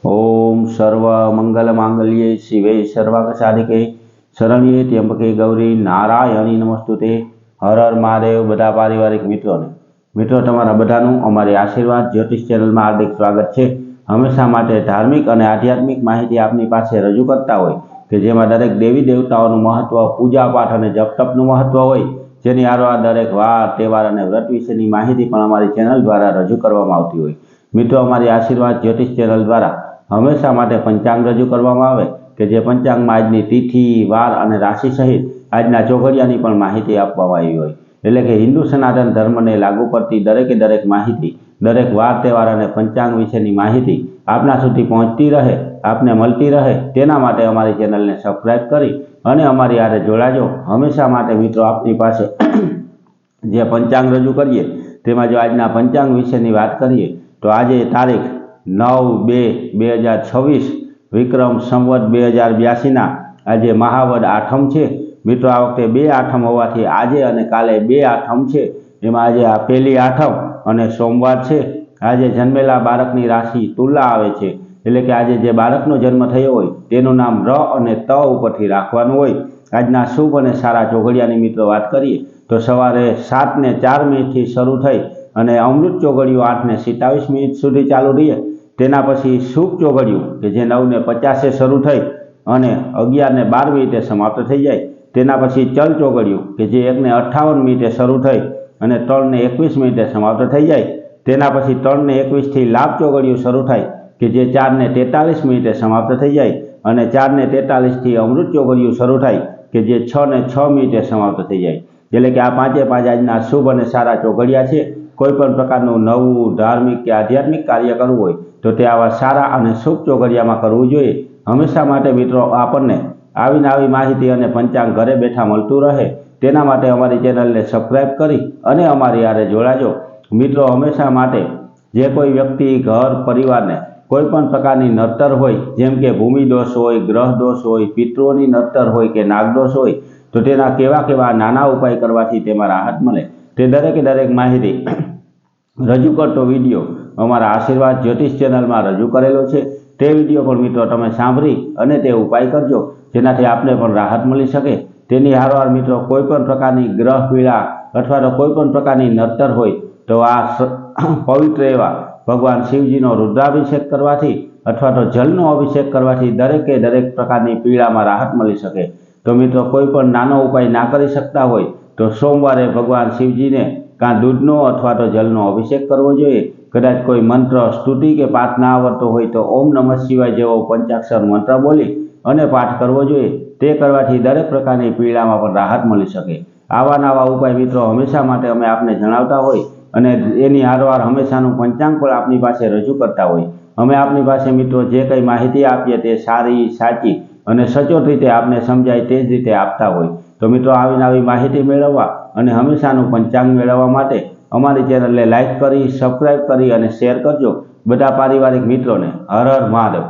ओम सर्व मंगल मांगल्ये शिवे सर्वार्थ साधिके शरण्ये त्र्यंबके गौरी नारायणी नमस्तुते। हर हर महादेव। बधा पारिवारिक मित्रों तमारा बधानुं अमारी आशीर्वाद ज्योतिष चेनल में हार्दिक स्वागत है। हमेशा माटे धार्मिक और आध्यात्मिक माहिती आपनी पासे रजू करता होय के जेमां दरेक देवी देवताओं महत्व, पूजा पाठ और जप तपनुं महत्व होय, जेनी हारोहार दरेक वार तहेवार और व्रत विशेनी माहिती पण अमारी चेनल द्वारा रजू करवामां आवती होय। मित्रों अमारी आशीर्वाद ज्योतिष चेनल द्वारा हमेशा माटे पंचांग रजू करवामां आवे के जे पंचांग में आजनी तिथि, वार और राशि सहित आजना चौघड़ियानी पण माहिती आपवामां आवी होय। एटले के हिंदू सनातन धर्म ने लागू पड़ती दरेके दरेक माहिती, दरेक वार तहेवार और पंचांग विशेनी माहिती आपना सुधी पहोंचती रहे, आपने मळती रहे, तेना माटे अमारी चेनल ने सब्सक्राइब करी अने अमारी हारे जोड़ाजो। हमेशा माटे मित्रों आपनी पासे जे पंचांग रजू करीए तेमां जो आजना पंचांग विशेनी वात करीए तो आज तारीख 9/2/2026 विक्रम संवत 2082 आज महावद आठम है। मित्रों आ वखते 2 आठम होवाथी आज अने काले 2 आठम है। एमां आज आ पहली आठम अने सोमवार है। आज जन्मेला बाळकनी राशि तुला आवे छे, एटले के आज जे बाळकनो जन्म थयो होय तेनुं नाम र अने त उपरथी राखवानुं होय। आजना शुभ अने सारा चौघड़ियानी मित्रों वात करीए तो सवारे 7:04 थी शरू थई अने अमृत चौघड़ियों 8:27 सुधी चालू रही। तेना पछी शुभ चौघड़ियों के जे 9:50 शरू थई अने 11:12 समाप्त थई जाय। तेना पछी चल चौघड़ियों के जे 1:58 शरू थई अने 3:21 समाप्त थई जाय। तेना पछी 3:21 थी लाभ चौघड़ियों शरू थाय के जे 4:43 समाप्त थई जाय अने 4:43 थी अमृत चौघड़ियों शरू थाय के जे 6:06 समाप्त थई जाय। एटले के आ 5 आजना शुभ अने सारा चौघड़िया छे। कोईपण प्रकारनुं नवुं धार्मिक के आध्यात्मिक कार्य करवुं होय तो ते आवा सारा अने शुभ चौघड़ियामां करवुं जोईए। हमेशा माटे मित्रों आपणने आवी नवी माहिती अने पंचांग घरे बैठा मळतुं रहे तेना माटे अमारी चेनल ने सब्सक्राइब करी अने अमारी हारे जोड़ाजो। मित्रों हमेशा माटे जे कोई व्यक्ति घर परिवार ने कोईपण प्रकारनी नड़तर होय, जेम के भूमि दोष होय, ग्रह दोष होय, पितृओनी नड़तर होय के नागदोष होय तो तेना केवा केवा नाना उपाय करवाथी तेमां राहत मळे ते दरेके दरेक माहिती रजू करतो विडियो अमारा आशीर्वाद ज्योतिष चेनल में रजू करेलो छे। ते विडियो पण मित्रों तमे सांभळी अने ते उपाय करजो जेनाथी आपने पण राहत मळी शके। तेनी हारोहार मित्रों कोईपण प्रकारनी ग्रह पीड़ा अथवा तो कोईपण प्रकारनी नड़तर होय तो आ पवित्र एवा भगवान शिवजीनो रुद्राभिषेक करवाथी अथवा तो जलनो अभिषेक करवाथी दरेके दरेक प्रकारनी पीड़ामां राहत मळी शके। तो मित्रों कोईपण नानो उपाय ना करी शकता होय तो सोमवारे भगवान शिवजी ने कां दूधनो अथवा तो जलनो अभिषेक करवो जोईए। कदाच कोई मंत्र, स्तुति के पाठ ना आवडतो होय तो ओम नमः शिवाय जेवो पंचाक्षर मंत्र बोली अने पाठ करवो जोईए। ते करवाथी दरेक प्रकारनी पीड़ामां पण राहत मळी शके। आवा नवा उपाय मित्रों हमेशा माटे अमे आपने जणावता होय अने एनी हारोहार हमेशानुं पंचांग पण आपनी पासे रजू करता होय। अमे आपनी पासे मित्रों जे कई माहिती आपीए ते सारी, साची अने सचोट रीते आपने समजाय ते ज रीते आपता होय। तो मित्रों आवी नवी माहिती मेळववा अने हमेशानुं पंचांग मेळववा माटे अमारी चेनल ने लाइक करी, सब्सक्राइब करी अने शेर करजो। बधा पारिवारिक मित्रों ने हर हर महादेव।